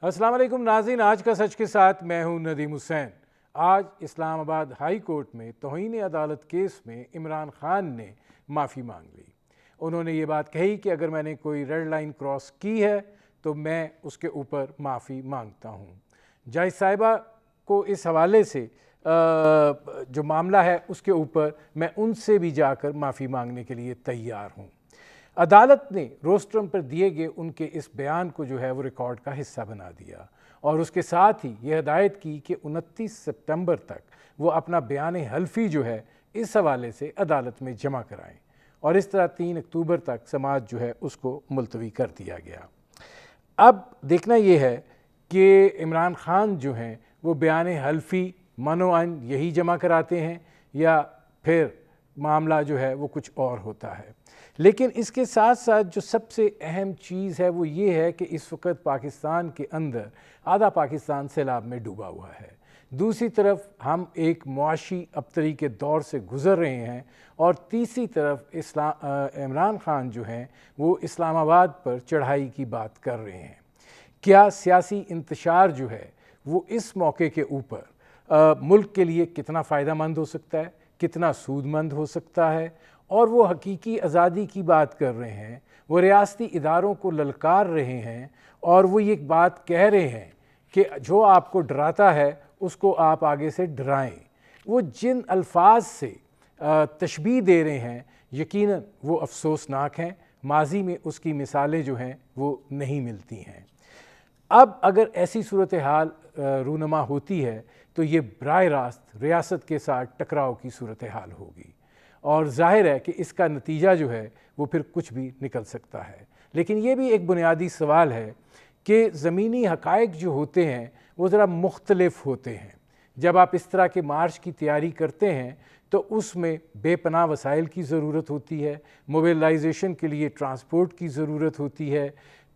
السلام علیکم ناظرین، آج کا سچ کے ساتھ میں ہوں ندیم حسین۔ آج اسلام آباد ہائی کورٹ میں توہین عدالت کیس میں عمران خان نے معافی مانگ لی۔ انہوں نے یہ بات کہی کہ اگر میں نے کوئی ریڈ لائن کراس کی ہے تو میں اس کے اوپر معافی مانگتا ہوں۔ جج صاحبہ کو اس حوالے سے جو معاملہ ہے اس کے اوپر میں ان سے بھی جا کر معافی مانگنے کے لیے تیار ہوں۔ عدالت نے روسٹرم پر دیے گئے ان کے اس بیان کو جو ہے وہ ریکارڈ کا حصہ بنا دیا اور اس کے ساتھ ہی یہ ہدایت کی کہ 29 سپتمبر تک وہ اپنا بیان حلفی جو ہے اس حوالے سے عدالت میں جمع کرائیں، اور اس طرح 3 اکتوبر تک سماعت جو ہے اس کو ملتوی کر دیا گیا۔ اب دیکھنا یہ ہے کہ عمران خان جو ہیں وہ بیان حلفی منوعاً یہی جمع کراتے ہیں یا پھر معاملہ جو ہے وہ کچھ اور ہوتا ہے۔ لیکن اس کے ساتھ ساتھ جو سب سے اہم چیز ہے وہ یہ ہے کہ اس وقت پاکستان کے اندر آدھا پاکستان سیلاب میں ڈوبا ہوا ہے، دوسری طرف ہم ایک معاشی ابتری کے دور سے گزر رہے ہیں، اور تیسری طرف عمران خان جو ہیں وہ اسلام آباد پر چڑھائی کی بات کر رہے ہیں۔ کیا سیاسی انتشار جو ہے وہ اس موقع کے اوپر ملک کے لیے کتنا فائدہ مند ہو سکتا ہے، کتنا سود مند ہو سکتا ہے؟ اور وہ حقیقی آزادی کی بات کر رہے ہیں، وہ ریاستی اداروں کو للکار رہے ہیں، اور وہ یہ بات کہہ رہے ہیں کہ جو آپ کو ڈراتا ہے اس کو آپ آگے سے ڈرائیں۔ وہ جن الفاظ سے تشبیہ دے رہے ہیں یقیناً وہ افسوسناک ہیں، ماضی میں اس کی مثالیں جو ہیں وہ نہیں ملتی ہیں۔ اب اگر ایسی صورتحال رونما ہوتی ہے تو یہ براہ راست ریاست کے ساتھ ٹکراؤ کی صورتحال ہوگی، اور ظاہر ہے کہ اس کا نتیجہ جو ہے وہ پھر کچھ بھی نکل سکتا ہے۔ لیکن یہ بھی ایک بنیادی سوال ہے کہ زمینی حقائق جو ہوتے ہیں وہ ذرا مختلف ہوتے ہیں۔ جب آپ اس طرح کے مارچ کی تیاری کرتے ہیں تو اس میں بے پناہ وسائل کی ضرورت ہوتی ہے، موبلائزیشن کے لیے ٹرانسپورٹ کی ضرورت ہوتی ہے،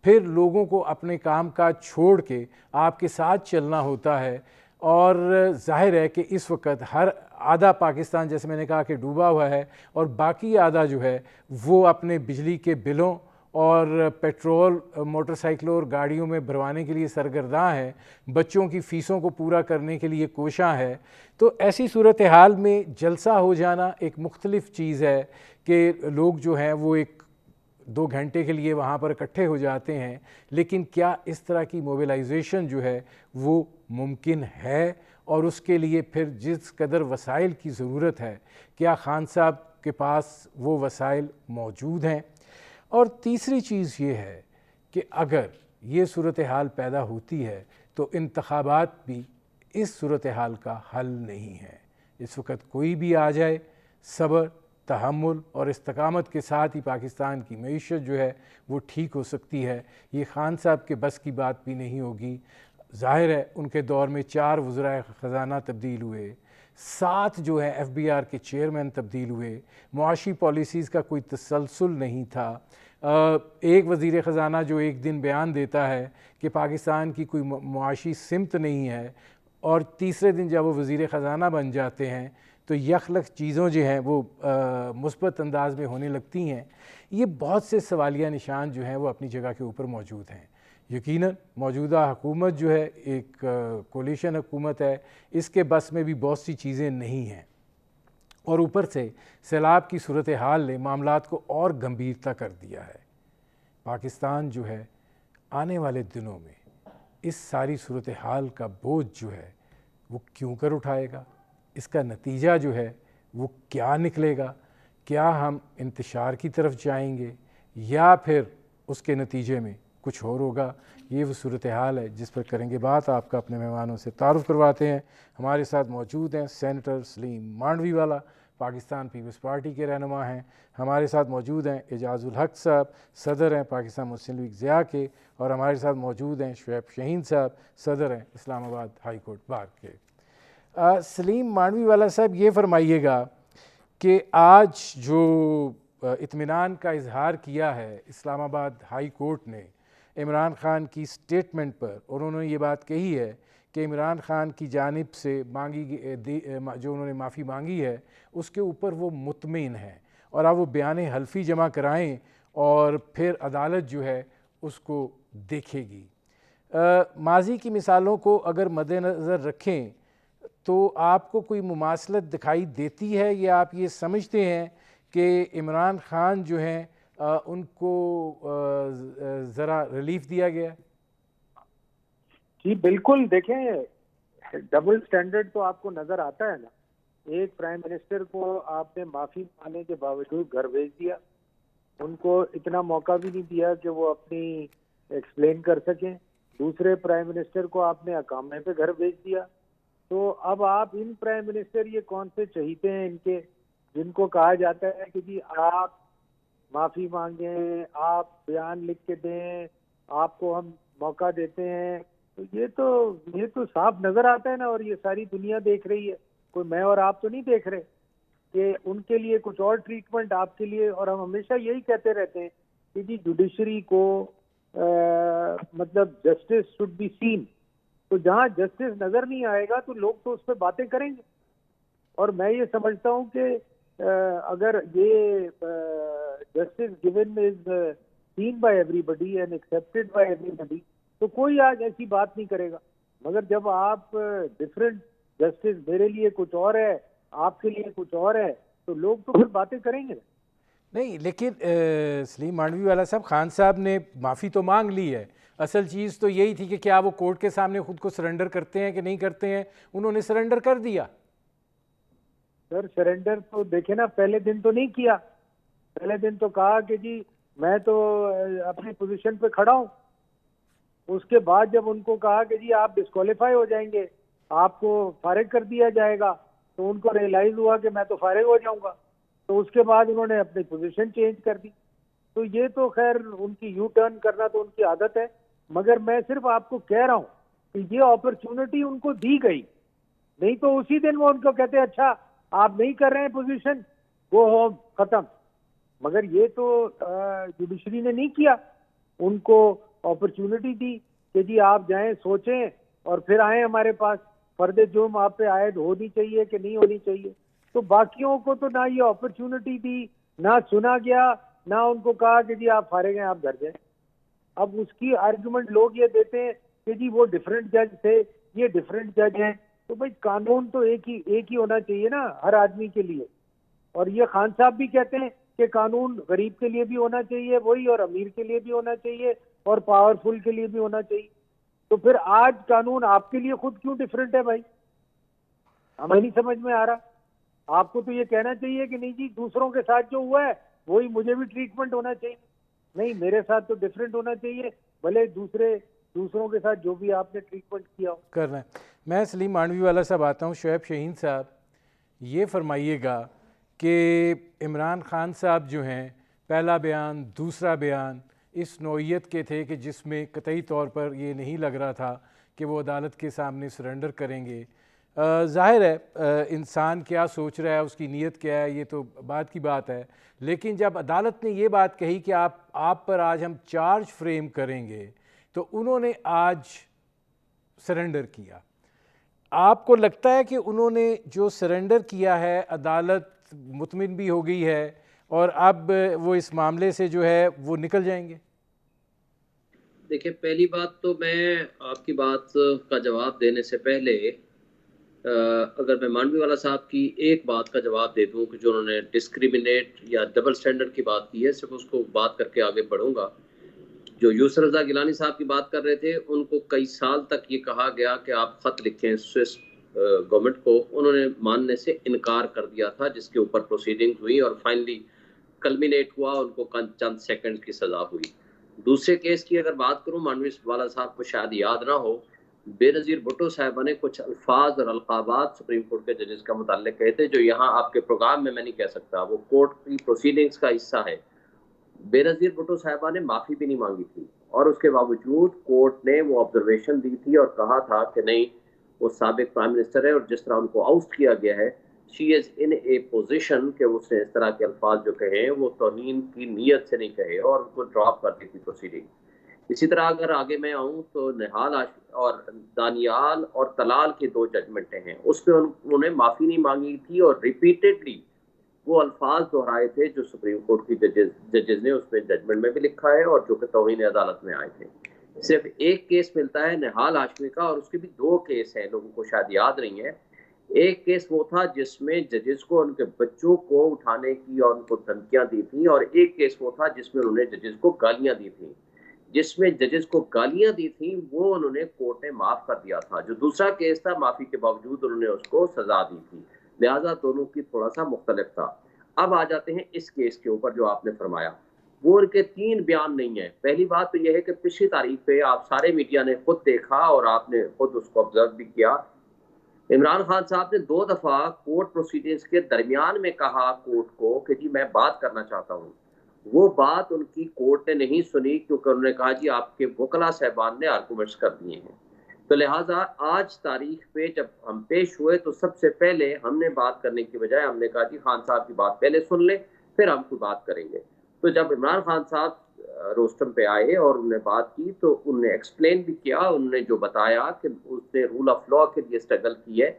پھر لوگوں کو اپنے کام کاج چھوڑ کے آپ کے ساتھ چلنا ہوتا ہے، اور ظاہر ہے کہ اس وقت ہر آدھا پاکستان جیسے میں نے کہا کہ ڈوبا ہوا ہے، اور باقی آدھا جو ہے وہ اپنے بجلی کے بلوں اور پیٹرول موٹر سائیکلوں اور گاڑیوں میں بھروانے کے لیے سرگرداں ہے، بچوں کی فیسوں کو پورا کرنے کے لیے کوشاں ہے۔ تو ایسی صورتحال میں جلسہ ہو جانا ایک مختلف چیز ہے کہ لوگ جو ہیں وہ 1-2 گھنٹے کے لیے وہاں پر اکٹھے ہو جاتے ہیں، لیکن کیا اس طرح کی موبلائزیشن جو ہے وہ ممکن ہے؟ اور اس کے لیے پھر جس قدر وسائل کی ضرورت ہے کیا خان صاحب کے پاس وہ وسائل موجود ہیں؟ اور تیسری چیز یہ ہے کہ اگر یہ صورتحال پیدا ہوتی ہے تو انتخابات بھی اس صورتحال کا حل نہیں ہے۔ اس وقت کوئی بھی آ جائے، صبر، تحمل اور استقامت کے ساتھ ہی پاکستان کی معیشت جو ہے وہ ٹھیک ہو سکتی ہے۔ یہ خان صاحب کے بس کی بات بھی نہیں ہوگی۔ ظاہر ہے ان کے دور میں 4 وزرائے خزانہ تبدیل ہوئے، 7 جو ہیں FBR کے چیئرمین تبدیل ہوئے، معاشی پالیسیز کا کوئی تسلسل نہیں تھا۔ ایک وزیر خزانہ جو ایک دن بیان دیتا ہے کہ پاکستان کی کوئی معاشی سمت نہیں ہے، اور تیسرے دن جب وہ وزیر خزانہ بن جاتے ہیں تو یکلخ چیزوں جو ہیں وہ مثبت انداز میں ہونے لگتی ہیں۔ یہ بہت سے سوالیہ نشان جو ہیں وہ اپنی جگہ کے اوپر موجود ہیں۔ یقیناً موجودہ حکومت جو ہے ایک کولیشن حکومت ہے، اس کے بس میں بھی بہت سی چیزیں نہیں ہیں، اور اوپر سے سیلاب کی صورتحال نے معاملات کو اور گمبھیرتا کر دیا ہے۔ پاکستان جو ہے آنے والے دنوں میں اس ساری صورتحال کا بوجھ جو ہے وہ کیوں کر اٹھائے گا؟ اس کا نتیجہ جو ہے وہ کیا نکلے گا؟ کیا ہم انتشار کی طرف جائیں گے یا پھر اس کے نتیجے میں کچھ اور ہوگا؟ یہ وہ صورتحال ہے جس پر کریں گے بات۔ آپ کا اپنے مہمانوں سے تعارف کرواتے ہیں۔ ہمارے ساتھ موجود ہیں سینیٹر سلیم مانڈوی والا، پاکستان پیپلز پارٹی کے رہنما ہیں۔ ہمارے ساتھ موجود ہیں اعجاز الحق صاحب، صدر ہیں پاکستان مسلم لیگ ضیاء کے، اور ہمارے ساتھ موجود ہیں شعیب شہین صاحب، صدر ہیں اسلام آباد ہائی کورٹ بار کے۔ سلیم مانڈوی والا صاحب، یہ فرمائیے گا کہ آج جو اطمینان کا اظہار کیا ہے اسلام آباد ہائی کورٹ نے عمران خان کی سٹیٹمنٹ پر، اور انہوں نے یہ بات کہی ہے کہ عمران خان کی جانب سے جو انہوں نے معافی مانگی ہے اس کے اوپر وہ مطمئن ہیں، اور اب وہ بیان حلفی جمع کرائیں اور پھر عدالت جو ہے اس کو دیکھے گی۔ ماضی کی مثالوں کو اگر مد نظر رکھیں تو آپ کو کوئی مماثلت دکھائی دیتی ہے یا آپ یہ سمجھتے ہیں کہ عمران خان جو ہیں ان کو ذرا ریلیف دیا گیا؟ جی بالکل، دیکھیں ڈبل سٹینڈرڈ تو آپ کو نظر آتا ہے نا. ایک پرائم منسٹر کو آپ نے معافی مانگنے کے باوجود گھر بھیج دیا، ان کو اتنا موقع بھی نہیں دیا کہ وہ اپنی ایکسپلین کر سکیں. دوسرے پرائم منسٹر کو آپ نے اقامے پہ گھر بھیج دیا. تو اب آپ ان پرائم منسٹر یہ کون سے چہیتے ہیں ان کے، جن کو کہا جاتا ہے کہ جی آپ معافی مانگیں، آپ بیان لکھ کے دیں، آپ کو ہم موقع دیتے ہیں. تو یہ تو صاف نظر آتا ہے نا، اور یہ ساری دنیا دیکھ رہی ہے، کوئی میں اور آپ تو نہیں دیکھ رہے کہ ان کے لیے کچھ اور ٹریٹمنٹ، آپ کے لیے. اور ہم ہمیشہ یہی کہتے رہتے ہیں کہ جی جوڈیشری کو مطلب جسٹس شوڈ بی سین. تو جہاں جسٹس نظر نہیں آئے گا تو لوگ تو اس پہ باتیں کریں گے. اور میں یہ سمجھتا ہوں کہ اگر یہ justice given is seen by everybody and accepted by everybody تو کوئی آج ایسی بات نہیں کرے گا. مگر جب آپ ڈفرینٹ جسٹس، میرے لیے کچھ اور ہے، آپ کے لیے کچھ اور ہے، تو لوگ تو پھر باتیں کریں گے. نہیں لیکن سلیم مانڈوی والا صاحب، خان صاحب نے معافی تو مانگ لی ہے، اصل چیز تو یہی تھی کہ کیا وہ کورٹ کے سامنے خود کو سرنڈر کرتے ہیں کہ نہیں کرتے ہیں. انہوں نے سرنڈر کر دیا. سر سرنڈر تو دیکھیں نا، پہلے دن تو نہیں کیا. پہلے دن تو کہا کہ جی میں تو اپنی پوزیشن پہ کھڑا ہوں. اس کے بعد جب ان کو کہا کہ جی آپ ڈسکوالیفائی ہو جائیں گے، آپ کو فارغ کر دیا جائے گا، تو ان کو ریئلائز ہوا کہ میں تو فارغ ہو جاؤں گا. تو اس کے بعد انہوں نے اپنی پوزیشن چینج کر دی. تو یہ تو خیر ان کی یو ٹرن کرنا تو ان کی عادت ہے. مگر میں صرف آپ کو کہہ رہا ہوں کہ یہ اپرچونٹی ان کو دی گئی، نہیں تو اسی دن وہ ان کو کہتے اچھا آپ نہیں کر رہے ہیں پوزیشن، گو ہوم، ختم. مگر یہ تو جوڈیشری نے نہیں کیا. ان کو اپرچونٹی دی کہ جی آپ جائیں، سوچیں اور پھر آئیں ہمارے پاس. فرد جرم آپ پہ عائد ہونی چاہیے کہ نہیں ہونی چاہیے. تو باقیوں کو تو نہ یہ اپرچونٹی دی، نہ سنا گیا، نہ ان کو کہا کہ جی آپ فارغ ہیں، آپ گھر جائیں. اب اس کی آرگومنٹ لوگ یہ دیتے ہیں کہ جی وہ ڈیفرنٹ جج تھے، یہ ڈیفرنٹ جج ہیں. تو بھائی قانون تو ایک ہی ہونا چاہیے نا ہر آدمی کے لیے. اور یہ خان صاحب بھی کہتے ہیں کہ قانون غریب کے لیے بھی ہونا چاہیے وہی، اور امیر کے لیے بھی ہونا چاہیے، اور پاورفل کے لیے بھی ہونا چاہیے. تو پھر آج قانون آپ کے لیے خود کیوں ڈیفرنٹ ہے بھائی؟ ہمیں نہیں سمجھ میں آ رہا. آپ کو تو یہ کہنا چاہیے کہ نہیں جی دوسروں کے ساتھ جو ہوا ہے وہی مجھے بھی ٹریٹمنٹ ہونا چاہیے. نہیں، میرے ساتھ تو ڈیفرنٹ ہونا چاہیے، بھلے دوسروں کے ساتھ جو بھی آپ نے ٹریٹمنٹ کیا ہو. کرنا ہے. میں سلیم مانڈوی والا صاحب آتا ہوں. شعیب شہین صاحب، یہ فرمائیے گا کہ عمران خان صاحب جو ہیں، پہلا بیان، دوسرا بیان اس نوعیت کے تھے کہ جس میں قطعی طور پر یہ نہیں لگ رہا تھا کہ وہ عدالت کے سامنے سرنڈر کریں گے. ظاہر ہے انسان کیا سوچ رہا ہے، اس کی نیت کیا ہے، یہ تو بعد کی بات ہے. لیکن جب عدالت نے یہ بات کہی کہ آپ پر آج ہم چارج فریم کریں گے، تو انہوں نے آج سرنڈر کیا. آپ کو لگتا ہے کہ انہوں نے جو سرنڈر کیا ہے عدالت مطمئن بھی ہو گئی ہے اور اب وہ اس معاملے سے جو ہے وہ نکل جائیں گے؟ دیکھیں، پہلی بات تو میں آپ کی بات کا جواب دینے سے پہلے اگر میں مانڈوی والا صاحب کی ایک بات کا جواب دے دوں کہ جو انہوں نے ڈسکریمنیٹ یا ڈبل سٹینڈرڈ کی بات کی ہے، صرف اس کو بات کر کے آگے بڑھوں گا. جو یوسر رضا گیلانی صاحب کی بات کر رہے تھے، ان کو کئی سال تک یہ کہا گیا کہ آپ خط لکھیں سوئس گورنمنٹ کو. انہوں نے ماننے سے انکار کر دیا تھا، جس کے اوپر پروسیڈنگ ہوئی اور فائنلی کلمینیٹ ہوا، ان کو چند سیکنڈ کی سزا ہوئی. دوسرے کیس کی اگر بات کروں، مانوی والا صاحب کو شاید یاد نہ ہو، بے نظیر بھٹو صاحبہ نے کچھ الفاظ اور القابات سپریم کورٹ کے ججز کا متعلق کہے تھے جو یہاں آپ کے پروگرام میں نہیں کہہ سکتا، وہ کورٹ کی پروسیڈنگز کا حصہ ہے. بے نظیر بھٹو صاحبہ نے معافی بھی نہیں مانگی تھی، اور اس کے باوجود کورٹ نے وہ آبزرویشن دی تھی اور کہا تھا کہ نہیں، وہ سابق پرائم منسٹر ہے اور جس طرح ان کو آؤسٹ کیا گیا ہے، شی از ان اے پوزیشن کہ اس نے اس طرح کے الفاظ جو کہے وہ توہین کی نیت سے نہیں کہے، اور ان کو ڈراپ کر دی تھی پروسیڈنگ. اسی طرح اگر آگے میں آؤں تو نہال اور دانیال اور طلال کی 2 ججمنٹیں ہیں، اس پہ انہوں نے معافی نہیں مانگی تھی اور ریپیٹڈلی وہ الفاظ دہرائے تھے جو سپریم کورٹ کی ججز نے اس میں ججمنٹ میں بھی لکھا ہے اور جو کہ توہین عدالت میں آئے تھے. صرف ایک کیس ملتا ہے نہال ہاشمی کا، اور اس کے بھی 2 کیس ہیں، لوگوں کو شاید یاد نہیں ہے۔ ایک کیس وہ تھا جس میں ججز کو ان کے بچوں کو اٹھانے کی اور ان کو دھمکیاں دی تھیں، اور ایک کیس وہ تھا جس میں انہوں نے ججز کو گالیاں دی تھیں۔ جس میں ججز کو گالیاں دی تھیں وہ انہوں نے کورٹ نے معاف کر دیا تھا، جو دوسرا کیس تھا معافی کے باوجود انہوں نے اس کو سزا دی تھی، لہٰذا دونوں کی تھوڑا سا مختلف تھا۔ اب آ جاتے ہیں اس کیس کے اوپر جو آپ نے فرمایا، وہ ان کے 3 بیان نہیں ہیں۔ پہلی بات تو یہ ہے کہ پچھلی تاریخ پہ آپ سارے میڈیا نے خود دیکھا اور آپ نے خود اس کو آبزرو بھی کیا، عمران خان صاحب نے 2 دفعہ کورٹ پروسیڈنگز کے درمیان میں کہا کورٹ کو کہ جی میں بات کرنا چاہتا ہوں۔ وہ بات ان کی کورٹ نے نہیں سنی، کیونکہ انہوں نے کہا جی آپ کے وکلاء صاحبان نے آرگومنٹس کر دیے ہیں۔ تو لہٰذا آج تاریخ پہ جب ہم پیش ہوئے تو سب سے پہلے ہم نے بات کرنے کی بجائے ہم نے کہا جی خان صاحب کی بات پہلے سن لیں پھر ہم کوئی بات کریں گے۔ تو جب عمران خان صاحب روسٹم پہ آئے اور انہوں نے بات کی تو انہوں نے ایکسپلین بھی کیا، انہوں نے جو بتایا کہ اس نے رول آف لاء کے لیے اسٹرگل کی ہے،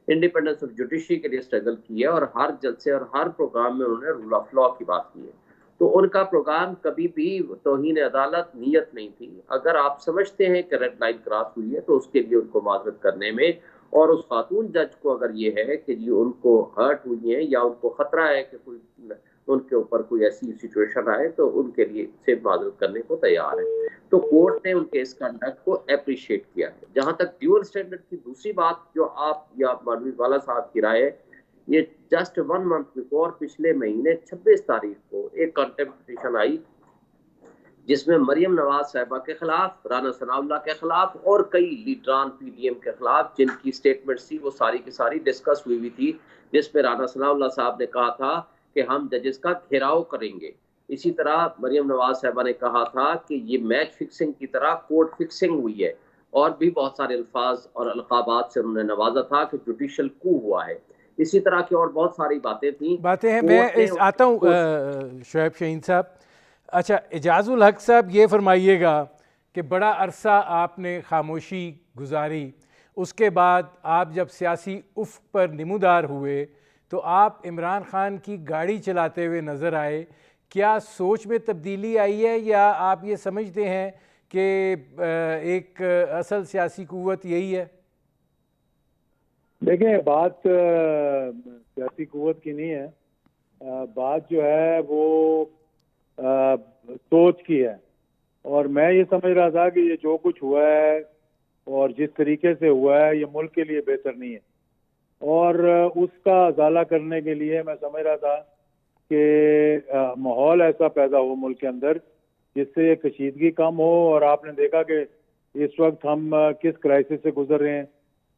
انڈیپینڈنس آف جوڈیشری کے لیے اسٹرگل کی ہے، اور ہر جلسے اور ہر پروگرام میں انہوں نے رول آف لاء کی بات کی ہے۔ تو ان کا پروگرام کبھی بھی توہین عدالت نیت نہیں تھی۔ اگر آپ سمجھتے ہیں کہ ریڈ لائن کراس ہوئی ہے تو اس کے لیے ان کو معذرت کرنے میں، اور اس خاتون جج کو اگر یہ ہے کہ جی ان کو ہرٹ ہوئی ہے یا ان کو خطرہ ہے کہ کوئی ان کے اوپر کوئی ایسی سچویشن آئے تو ان کے لیے سے معذرت کرنے کو تیار ہے۔ تو کورٹ نے ان کے اس کنڈکٹ کو اپریشیٹ کیا ہے۔ جہاں تک ڈیول اسٹینڈرڈ کی دوسری بات جو آپ یا مولوی والا صاحب کی رائے ہے، یہ جسٹ 1 month بفور پچھلے مہینے 26 تاریخ کو ایک کنٹمپٹ پٹیشن آئی جس میں مریم نواز صاحبہ کے خلاف، رانا ثناء اللہ کے خلاف اور کئی لیڈران پی ڈی ایم کے خلاف جن کی سٹیٹمنٹس تھی وہ ساری کی ساری ڈسکس ہوئی تھی، جس میں رانا ثناء اللہ صاحب نے کہا تھا کہ ہم ججز کا گھیراؤ کریں گے۔ اسی طرح مریم نواز صاحبہ نے کہا تھا کہ یہ میچ فکسنگ کی طرح کورٹ فکسنگ ہوئی ہے، اور بھی بہت سارے الفاظ اور القابات سے انہوں نے نوازا تھا کہ جوڈیشل کو ہوا ہے۔ اسی طرح کی اور بہت ساری باتیں تھیں۔ باتیں ہیں، میں آتا ہوں شعیب شاہین صاحب۔ اچھا، اعجاز الحق صاحب یہ فرمائیے گا کہ بڑا عرصہ آپ نے خاموشی گزاری، اس کے بعد آپ جب سیاسی افق پر نمودار ہوئے تو آپ عمران خان کی گاڑی چلاتے ہوئے نظر آئے، کیا سوچ میں تبدیلی آئی ہے یا آپ یہ سمجھتے ہیں کہ ایک اصل سیاسی قوت یہی ہے؟ دیکھیں، بات سیاسی قوت کی نہیں ہے، بات جو ہے وہ سوچ کی ہے، اور میں یہ سمجھ رہا تھا کہ یہ جو کچھ ہوا ہے اور جس طریقے سے ہوا ہے یہ ملک کے لیے بہتر نہیں ہے، اور اس کا ازالہ کرنے کے لیے میں سمجھ رہا تھا کہ ماحول ایسا پیدا ہو ملک کے اندر جس سے کشیدگی کم ہو۔ اور آپ نے دیکھا کہ اس وقت ہم کس کرائسس سے گزر رہے ہیں،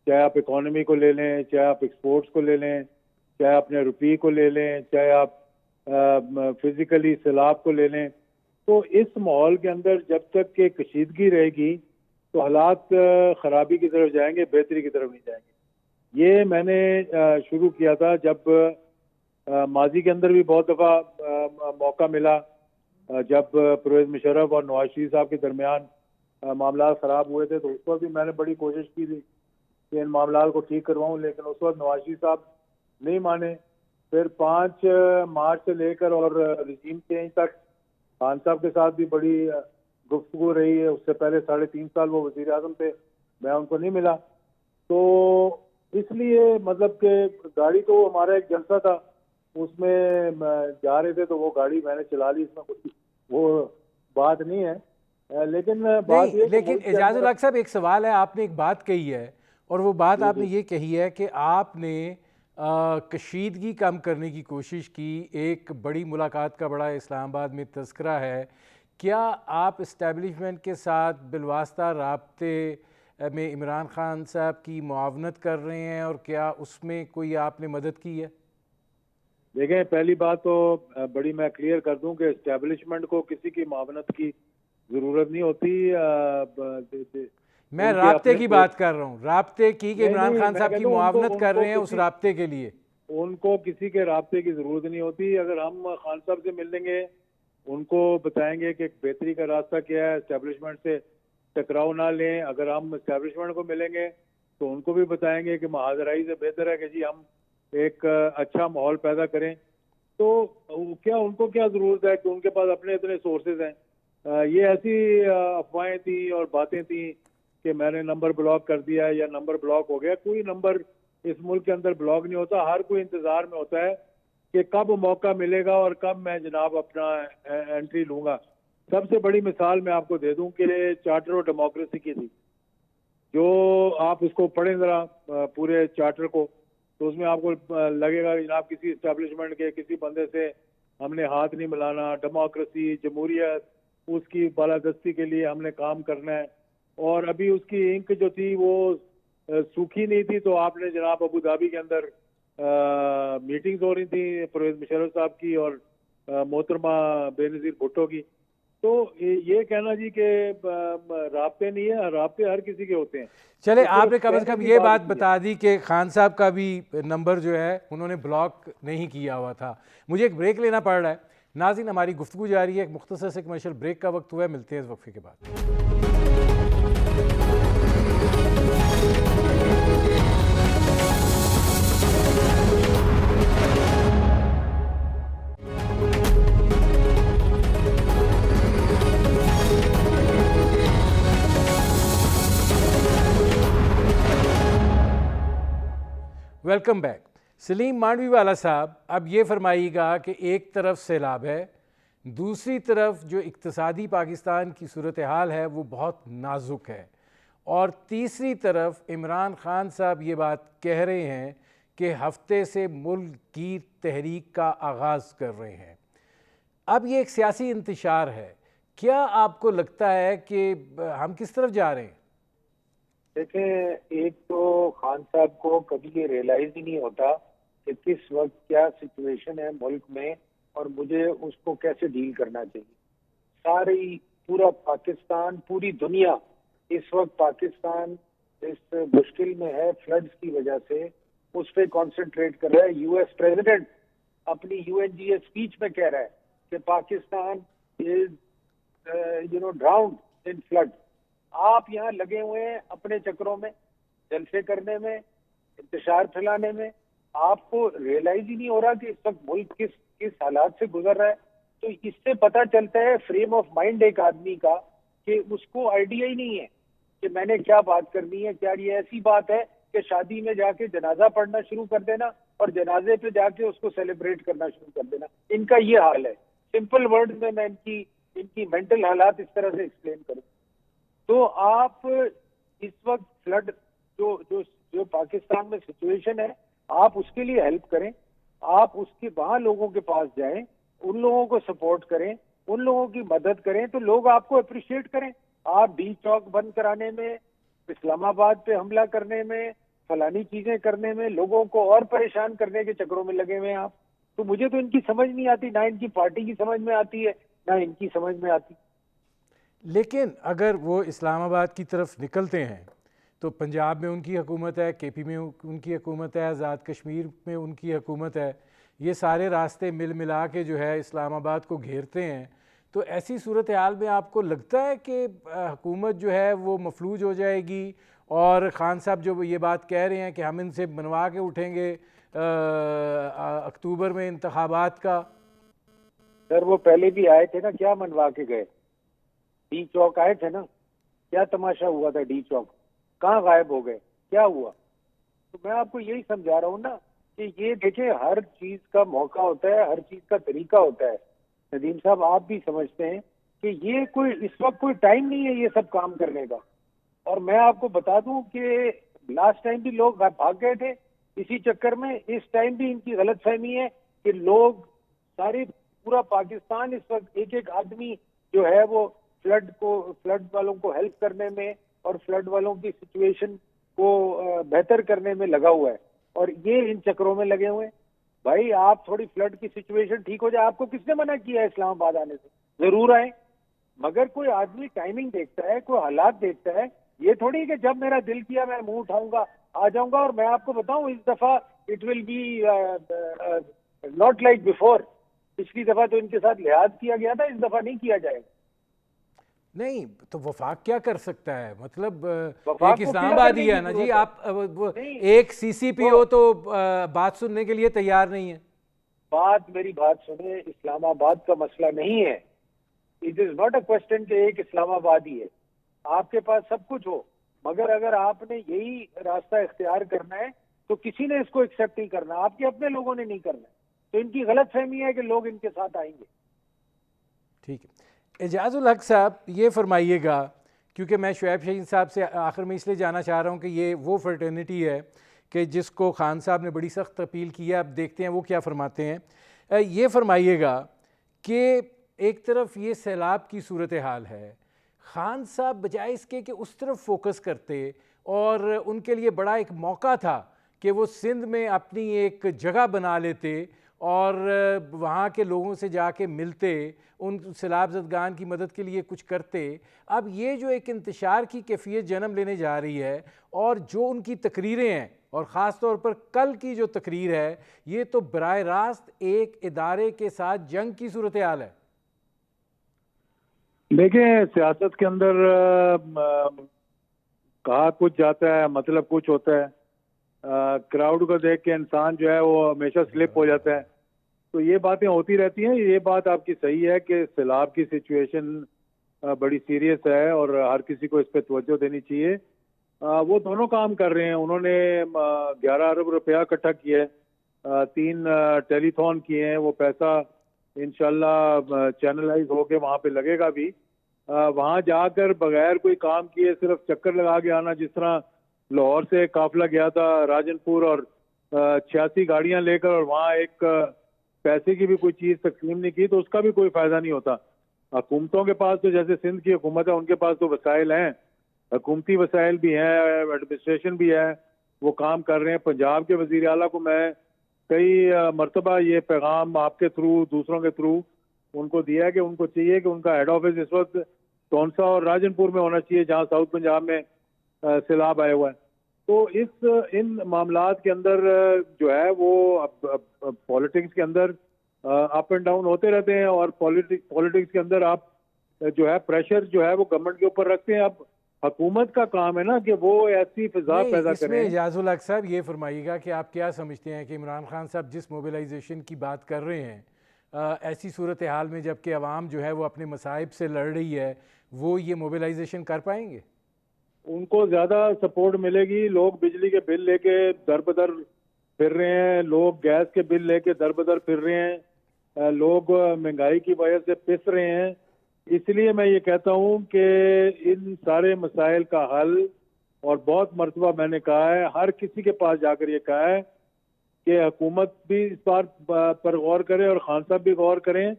چاہے آپ اکانومی کو لے لیں، چاہے آپ ایکسپورٹس کو لے لیں، چاہے اپنے روپی کو لے لیں، چاہے آپ فزیکلی سیلاب کو لے لیں۔ تو اس ماحول کے اندر جب تک کہ کشیدگی رہے گی تو حالات خرابی کی طرف جائیں گے، بہتری کی طرف نہیں جائیں گے۔ یہ میں نے شروع کیا تھا جب ماضی کے اندر بھی بہت دفعہ موقع ملا، جب پرویز مشرف اور نواز شریف صاحب کے درمیان معاملات خراب ہوئے تھے تو اس وقت بھی میں نے بڑی کوشش کی تھی کہ ان معاملات کو ٹھیک کرواؤں، لیکن اس وقت نواز شریف صاحب نہیں مانے۔ پھر 5 مارچ سے لے کر اور رجیم چینج تک خان صاحب کے ساتھ بھی بڑی گفتگو رہی ہے۔ اس سے پہلے 3.5 سال وہ وزیر اعظم تھے، میں ان کو نہیں ملا۔ تو اس لیے مطلب کہ گاڑی تو ہمارا ایک جلسہ تھا، اس میں جا رہے تھے تو وہ گاڑی میں نے چلا لی، اس میں کوئی وہ بات نہیں ہے۔ لیکن بات یہ، لیکن اعجاز الحق صاحب ایک سوال ہے، آپ نے ایک بات کہی ہے اور وہ بات آپ نے یہ کہی ہے کہ آپ نے کشیدگی کم کرنے کی کوشش کی، ایک بڑی ملاقات کا بڑا اسلام آباد میں تذکرہ ہے۔ کیا آپ اسٹیبلشمنٹ کے ساتھ بالواسطہ رابطے میں عمران خان صاحب کی معاونت کر رہے ہیں، اور کیا اس میں کوئی آپ نے مدد کی ہے؟ دیکھیں، پہلی بات تو بڑی میں کلیئر کر دوں کہ اسٹیبلشمنٹ کو کسی کی معاونت کی ضرورت نہیں ہوتی۔ میں رابطے کی بات کر رہا ہوں، رابطے کی کہ عمران خان صاحب کی معاونت کر رہے ہیں اس رابطے کے لیے۔ ان کو کسی کے رابطے کی ضرورت نہیں ہوتی۔ اگر ہم خان صاحب سے مل لیں گے، ان کو بتائیں گے کہ بہتری کا راستہ کیا ہے، اسٹیبلشمنٹ سے ٹکراؤ نہ لیں۔ اگر ہم اسٹیبلشمنٹ کو ملیں گے تو ان کو بھی بتائیں گے کہ محاذرائی سے بہتر ہے کہ جی ہم ایک اچھا ماحول پیدا کریں۔ تو کیا ان کو کیا ضرورت ہے کہ ان کے پاس اپنے اتنے سورسز ہیں، یہ ایسی افواہیں تھیں اور باتیں تھیں کہ میں نے نمبر بلاک کر دیا یا نمبر بلاک ہو گیا. کوئی نمبر اس ملک کے اندر بلاک نہیں ہوتا. ہر کوئی انتظار میں ہوتا ہے کہ کب موقع ملے گا اور کب میں جناب اپنا انٹری لوں گا. سب سے بڑی مثال میں آپ کو دے دوں کہ چارٹر آف ڈیموکریسی کی تھی, جو آپ اس کو پڑھیں ذرا پورے چارٹر کو, تو اس میں آپ کو لگے گا جناب کسی اسٹیبلشمنٹ کے کسی بندے سے ہم نے ہاتھ نہیں ملانا. ڈیموکریسی, جمہوریت, اس کی بالادستی کے لیے ہم نے کام کرنا ہے. اور ابھی اس کی انک جو تھی وہ سوکھی نہیں تھی, تو آپ نے جناب ابو دھابی کے اندر میٹنگز ہو رہی تھیں پرویز مشرف صاحب کی اور محترمہ بے نظیر بھٹو کی. تو یہ کہنا جی کہ رابطے نہیں ہے, رابطے ہر کسی کے ہوتے ہیں. چلے آپ نے کم از کم یہ بات بتا دی کہ خان صاحب کا بھی نمبر جو ہے انہوں نے بلاک نہیں کیا ہوا تھا. مجھے ایک بریک لینا پڑ رہا ہے. ناظرین, ہماری گفتگو جاری ہے, ایک مختصر سے کمرشل بریک کا وقت ہوا ہے. ملتے ہیں اس وقفے کے بعد. Welcome back. سلیم مانڈوی والا صاحب, اب یہ فرمائیے گا کہ ایک طرف سیلاب ہے, دوسری طرف جو اقتصادی پاکستان کی صورتحال ہے وہ بہت نازک ہے, اور تیسری طرف عمران خان صاحب یہ بات کہہ رہے ہیں کہ ہفتے سے ملک کی تحریک کا آغاز کر رہے ہیں. اب یہ ایک سیاسی انتشار ہے. کیا آپ کو لگتا ہے کہ ہم کس طرف جا رہے ہیں؟ دیکھیں, ایک تو خان صاحب کو کبھی یہ ریئلائز ہی نہیں ہوتا کہ کس وقت کیا سچویشن ہے ملک میں اور مجھے اس کو کیسے ڈیل کرنا چاہیے. ساری پورا پاکستان, پوری دنیا اس وقت پاکستان اس مشکل میں ہے فلڈز کی وجہ سے, اس پہ کانسنٹریٹ کر رہا ہے. یو ایس پریزیڈنٹ اپنی UNGA اسپیچ میں کہہ رہا ہے کہ پاکستان از ڈراؤنڈ ان فلڈ. آپ یہاں لگے ہوئے ہیں اپنے چکروں میں, جلسے کرنے میں, انتشار پھیلانے میں. آپ کو ریئلائز ہی نہیں ہو رہا کہ اس وقت ملک کس حالات سے گزر رہا ہے. تو اس سے پتہ چلتا ہے فریم آف مائنڈ ایک آدمی کا کہ اس کو آئیڈیا ہی نہیں ہے کہ میں نے کیا بات کرنی ہے. کیا یہ ایسی بات ہے کہ شادی میں جا کے جنازہ پڑھنا شروع کر دینا اور جنازے پہ جا کے اس کو سیلیبریٹ کرنا شروع کر دینا. ان کا یہ حال ہے. سمپل ورڈ میں ان کی مینٹل حالات اس طرح سے ایکسپلین کروں. تو آپ اس وقت فلڈ جو پاکستان میں سچویشن ہے, آپ اس کے لیے ہیلپ کریں. آپ اس کے وہاں لوگوں کے پاس جائیں, ان لوگوں کو سپورٹ کریں, ان لوگوں کی مدد کریں, تو لوگ آپ کو اپریشیٹ کریں. آپ ڈی چوک بند کرانے میں, اسلام آباد پہ حملہ کرنے میں, فلانی چیزیں کرنے میں, لوگوں کو اور پریشان کرنے کے چکروں میں لگے ہوئے ہیں آپ. تو مجھے تو ان کی سمجھ نہیں آتی, نہ ان کی پارٹی کی سمجھ میں آتی ہے, نہ ان کی سمجھ میں آتی. لیکن اگر وہ اسلام آباد کی طرف نکلتے ہیں تو پنجاب میں ان کی حکومت ہے, KP میں ان کی حکومت ہے, آزاد کشمیر میں ان کی حکومت ہے. یہ سارے راستے ملا کے جو ہے اسلام آباد کو گھیرتے ہیں. تو ایسی صورتحال میں آپ کو لگتا ہے کہ حکومت جو ہے وہ مفلوج ہو جائے گی, اور خان صاحب جو یہ بات کہہ رہے ہیں کہ ہم ان سے منوا کے اٹھیں گے اکتوبر میں انتخابات کا؟ سر وہ پہلے بھی آئے تھے نا, کیا منوا کے گئے؟ ڈی چوک آئے تھے نا, کیا تماشا ہوا تھا ڈی چوک؟ کہاں غائب ہو گئے؟ کیا ہوا؟ تو میں آپ کو یہی سمجھا رہا ہوں نا کہ یہ دیکھیں, ہر چیز کا موقع ہوتا ہے, ہر چیز کا طریقہ ہوتا ہے. ندیم صاحب آپ بھی سمجھتے ہیں کہ یہ کوئی اس وقت کوئی ٹائم نہیں ہے یہ سب کام کرنے کا. اور میں آپ کو بتا دوں کہ لاسٹ ٹائم بھی لوگ بھاگ گئے تھے اسی چکر میں. اس ٹائم بھی ان کی غلط فہمی ہے کہ لوگ ساری پورا پاکستان اس وقت ایک ایک آدمی جو ہے وہ فلڈ والوں کو ہیلپ کرنے میں اور فلڈ والوں کی سچویشن کو بہتر کرنے میں لگا ہوا ہے, اور یہ ان چکروں میں لگے ہوئے ہیں. بھائی آپ تھوڑی فلڈ کی سچویشن ٹھیک ہو جائے, آپ کو کس نے منع کیا ہے اسلام آباد آنے سے؟ ضرور آئیں, مگر کوئی آدمی ٹائمنگ دیکھتا ہے, کوئی حالات دیکھتا ہے. یہ تھوڑی کہ جب میرا دل کیا میں منہ اٹھاؤں گا آ جاؤں گا. اور میں آپ کو بتاؤں اس دفعہ it will be not like before. پچھلی دفعہ تو ان کے ساتھ لحاظ کیا گیا تھا, اس دفعہ نہیں کیا جائے گا. نہیں تو وفاق کیا کر سکتا ہے؟ مطلب ایک اسلام آبادی ہے نا جی, آپ ایک CCPO تو بات سننے کے لیے تیار نہیں ہے. میری بات سنیں, اسلام آباد کا مسئلہ نہیں ہے. It is not a question کہ ایک اسلام آباد ہی ہے. آپ کے پاس سب کچھ ہو مگر اگر آپ نے یہی راستہ اختیار کرنا ہے تو کسی نے اس کو ایکسیپٹ نہیں کرنا, آپ کے اپنے لوگوں نے نہیں کرنا. تو ان کی غلط فہمی ہے کہ لوگ ان کے ساتھ آئیں گے. ٹھیک ہے. اعجاز الحق صاحب یہ فرمائیے گا, کیونکہ میں شعیب شاہین صاحب سے آخر میں اس لیے جاننا چاہ رہا ہوں کہ یہ وہ فرٹرنیٹی ہے کہ جس کو خان صاحب نے بڑی سخت اپیل کی ہے, اب دیکھتے ہیں وہ کیا فرماتے ہیں. یہ فرمائیے گا کہ ایک طرف یہ سیلاب کی صورتحال ہے, خان صاحب بجائے اس کے کہ اس طرف فوکس کرتے, اور ان کے لیے بڑا ایک موقع تھا کہ وہ سندھ میں اپنی ایک جگہ بنا لیتے اور وہاں کے لوگوں سے جا کے ملتے, ان سیلاب زدگان کی مدد کے لیے کچھ کرتے. اب یہ جو ایک انتشار کی کیفیت جنم لینے جا رہی ہے, اور جو ان کی تقریریں ہیں, اور خاص طور پر کل کی جو تقریر ہے, یہ تو براہ راست ایک ادارے کے ساتھ جنگ کی صورتحال ہے. دیکھیں سیاست کے اندر کہا کچھ جاتا ہے, مطلب کچھ ہوتا ہے. کراؤڈ کو دیکھ کے انسان جو ہے وہ ہمیشہ سلپ ہو جاتا ہے. تو یہ باتیں ہوتی رہتی ہیں. یہ بات آپ کی صحیح ہے کہ سیلاب کی سچویشن بڑی سیریس ہے اور ہر کسی کو اس پہ توجہ دینی چاہیے. وہ دونوں کام کر رہے ہیں. انہوں نے 11 ارب روپیہ اکٹھا کیا ہے, 3 ٹیلی تھون کیے ہیں. وہ پیسہ انشاءاللہ چینلائز ہو کے وہاں پہ لگے گا بھی. وہاں جا کر بغیر کوئی کام کیے صرف چکر لگا کے آنا, جس طرح لاہور سے قافلہ گیا تھا راجن پور اور 86 گاڑیاں لے کر, اور وہاں ایک پیسے کی بھی کوئی چیز تقسیم نہیں کی, تو اس کا بھی کوئی فائدہ نہیں ہوتا. حکومتوں کے پاس تو, جیسے سندھ کی حکومت ہے, ان کے پاس تو وسائل ہیں, حکومتی وسائل بھی ہیں, ایڈمنسٹریشن بھی ہے, وہ کام کر رہے ہیں. پنجاب کے وزیر اعلیٰ کو میں کئی مرتبہ یہ پیغام آپ کے تھرو, دوسروں کے تھرو ان کو دیا ہے کہ ان کو چاہیے کہ ان کا ہیڈ آفس اس وقت تونسا اور راجن پور میں ہونا چاہیے, جہاں ساؤتھ پنجاب میں سیلاب آیا ہوا ہے. تو ان معاملات کے اندر جو ہے وہ پالیٹکس کے اندر اپ اینڈ ڈاؤن ہوتے رہتے ہیں, اور پالیٹکس کے اندر آپ جو ہے پریشر جو ہے وہ گورنمنٹ کے اوپر رکھتے ہیں. اب حکومت کا کام ہے نا کہ وہ ایسی فضا پیدا اس کریں. میں اعجاز الحق صاحب یہ فرمائیے گا کہ آپ کیا سمجھتے ہیں کہ عمران خان صاحب جس موبلائزیشن کی بات کر رہے ہیں, ایسی صورتحال میں جب کہ عوام جو ہے وہ اپنے مصائب سے لڑ رہی ہے, وہ یہ موبلائزیشن کر پائیں گے؟ ان کو زیادہ سپورٹ ملے گی. لوگ بجلی کے بل لے کے در بدر پھر رہے ہیں, لوگ گیس کے بل لے کے در بدر پھر رہے ہیں, لوگ مہنگائی کی وجہ سے پس رہے ہیں. اس لیے میں یہ کہتا ہوں کہ ان سارے مسائل کا حل, اور بہت مرتبہ میں نے کہا ہے, ہر کسی کے پاس جا کر یہ کہا ہے کہ حکومت بھی اس بات پر غور کرے اور خان صاحب بھی غور کریں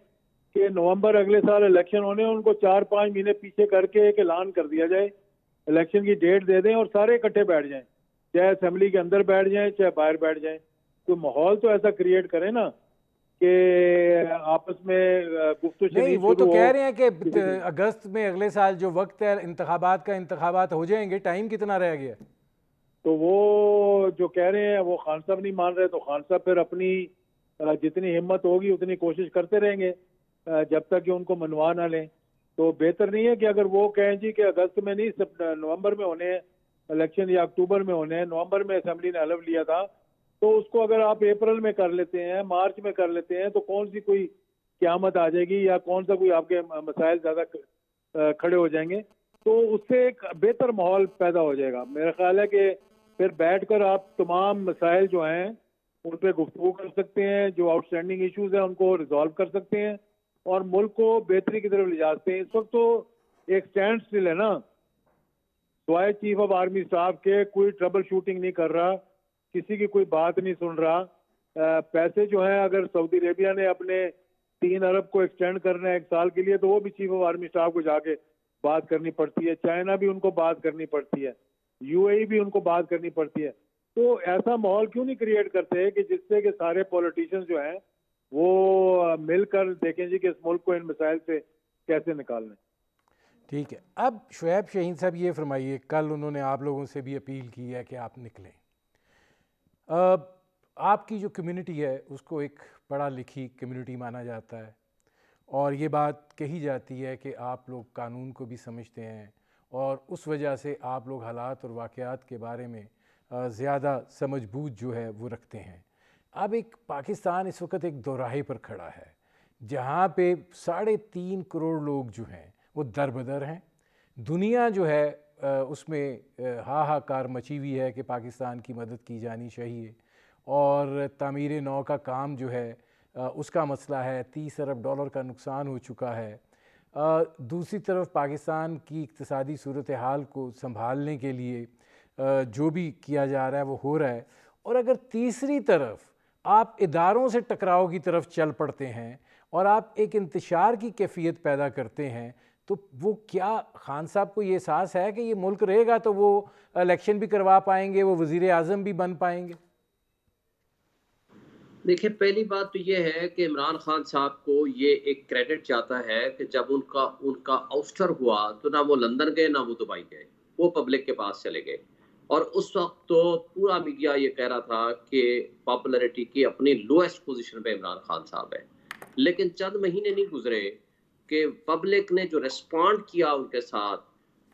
کہ نومبر اگلے سال الیکشن ہونے, ان کو 4-5 مہینے پیچھے کر کے ایک اعلان کر دیا جائے, الیکشن کی ڈیٹ دے دیں اور سارے اکٹھے بیٹھ جائیں, چاہے اسمبلی کے اندر بیٹھ جائیں چاہے باہر بیٹھ جائیں. کوئی ماحول تو ایسا کریٹ کریں نا کہ آپس میں گفتگو نہیں, وہ تو کہہ رہے ہیں کہ اگست میں اگلے سال جو وقت ہے انتخابات کا, انتخابات ہو جائیں گے, ٹائم کتنا رہ گیا؟ تو وہ جو کہہ رہے ہیں وہ خان صاحب نہیں مان رہے, تو خان صاحب پھر اپنی جتنی ہمت ہوگی اتنی کوشش کرتے رہیں گے جب تک کہ ان کو منوا نہ لیں. تو بہتر نہیں ہے کہ اگر وہ کہیں جی کہ اگست میں نہیں, نومبر میں ہونے ہیں الیکشن یا اکتوبر میں ہونے ہیں, نومبر میں اسمبلی نے حلف لیا تھا, تو اس کو اگر آپ اپریل میں کر لیتے ہیں, مارچ میں کر لیتے ہیں, تو کون سی کوئی قیامت آ جائے گی یا کون سا کوئی آپ کے مسائل زیادہ کھڑے ہو جائیں گے. تو اس سے ایک بہتر ماحول پیدا ہو جائے گا. میرا خیال ہے کہ پھر بیٹھ کر آپ تمام مسائل جو ہیں ان پہ گفتگو کر سکتے ہیں, جو آؤٹ اسٹینڈنگ ایشوز ہیں ان کو ریزالو کر سکتے ہیں, اور ملک کو بہتری کی طرف لے جاتے ہیں. اس وقت تو ایک اسٹینڈ اسٹل ہے نا, سوائے چیف آف آرمی اسٹاف کے کوئی ٹربل شوٹنگ نہیں کر رہا, کسی کی کوئی بات نہیں سن رہا. پیسے جو ہیں اگر سعودی عربیہ نے اپنے 3 ارب کو ایکسٹینڈ کرنا ہے 1 سال کے لیے, تو وہ بھی چیف آف آرمی اسٹاف کو جا کے بات کرنی پڑتی ہے, چائنا بھی ان کو بات کرنی پڑتی ہے, UAE بھی ان کو بات کرنی پڑتی ہے. تو ایسا ماحول کیوں نہیں کریٹ کرتے کہ جس سے کہ سارے پولیٹیشنز جو ہیں وہ مل کر دیکھیں جی کہ اس ملک کو ان مسائل سے کیسے نکالنا ہے. ٹھیک ہے. اب شعیب شاہین صاحب یہ فرمائیے, کل انہوں نے آپ لوگوں سے بھی اپیل کی ہے کہ آپ نکلیں. آپ کی جو کمیونٹی ہے اس کو ایک پڑھا لکھی کمیونٹی مانا جاتا ہے, اور یہ بات کہی جاتی ہے کہ آپ لوگ قانون کو بھی سمجھتے ہیں, اور اس وجہ سے آپ لوگ حالات اور واقعات کے بارے میں زیادہ سمجھ بوجھ جو ہے وہ رکھتے ہیں. اب ایک پاکستان اس وقت ایک دوراہے پر کھڑا ہے جہاں پہ 3.5 کروڑ لوگ جو ہیں وہ در بدر ہیں. دنیا جو ہے اس میں ہاہاکار مچی ہوئی ہے کہ پاکستان کی مدد کی جانی چاہیے, اور تعمیر نو کا کام جو ہے اس کا مسئلہ ہے. $30 ارب کا نقصان ہو چکا ہے. دوسری طرف پاکستان کی اقتصادی صورتحال کو سنبھالنے کے لیے جو بھی کیا جا رہا ہے وہ ہو رہا ہے. اور اگر تیسری طرف آپ اداروں سے ٹکراؤ کی طرف چل پڑتے ہیں اور آپ ایک انتشار کی کیفیت پیدا کرتے ہیں, تو وہ کیا خان صاحب کو یہ احساس ہے کہ یہ ملک رہے گا تو وہ الیکشن بھی کروا پائیں گے, وہ وزیر اعظم بھی بن پائیں گے؟ دیکھیں, پہلی بات تو یہ ہے کہ عمران خان صاحب کو یہ ایک کریڈٹ جاتا ہے کہ جب ان کا آؤسٹر ہوا تو نہ وہ لندن گئے نہ وہ دبئی گئے, وہ پبلک کے پاس چلے گئے. اور اس وقت تو پورا میڈیا یہ کہہ رہا تھا کہ پاپولیرٹی کی اپنی لوئسٹ پوزیشن پہ عمران خان صاحب ہے. لیکن چند مہینے نہیں گزرے کہ پبلک نے جو ریسپونڈ کیا ان کے ساتھ,